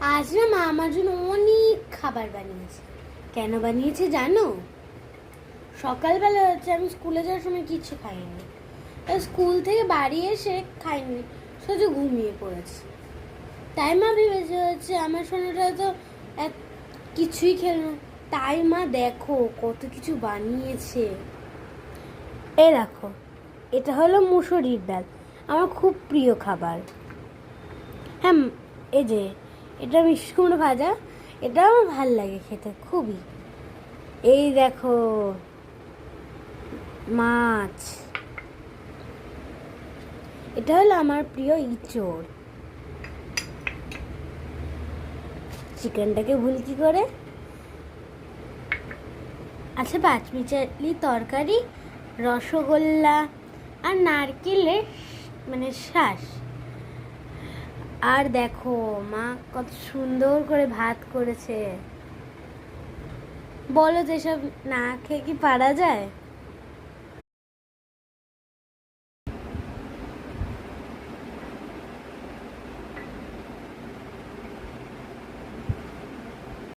আজ না মা আমার জন্য অনেক খাবার বানিয়েছে। কেন বানিয়েছে জানো? সকালবেলা হচ্ছে আমি স্কুলে যাওয়ার সময় কিছু খাইনি, স্কুল থেকে বাড়ি এসে খাইনি, শুধু ঘুমিয়ে পড়েছি। তাই মা ভেবেছে হচ্ছে আমার সোনাটা তো কিছুই খেলো না, তাই মা দেখো কত কিছু বানিয়েছে। এই দেখো, এটা হলো মুসুরির ডাল, আমার খুব প্রিয় খাবার। হ্যাঁ, এই যে এটা মিষ্টি কুমড়ো ভাজা, এটা আমার ভাল লাগে খেতে খুবই। এই দেখো মাছ, এটা হলো আমার প্রিয় ইঁচড়। চিকেনটাকে ভুল কি করে? আচ্ছা, পাঁচমিশালি তরকারি, রসগোল্লা আর নারকেলের শ্বাস। আর দেখো মা কত সুন্দর করে ভাত করেছে। বলো, যেসব না খেয়ে কি পারা যায়?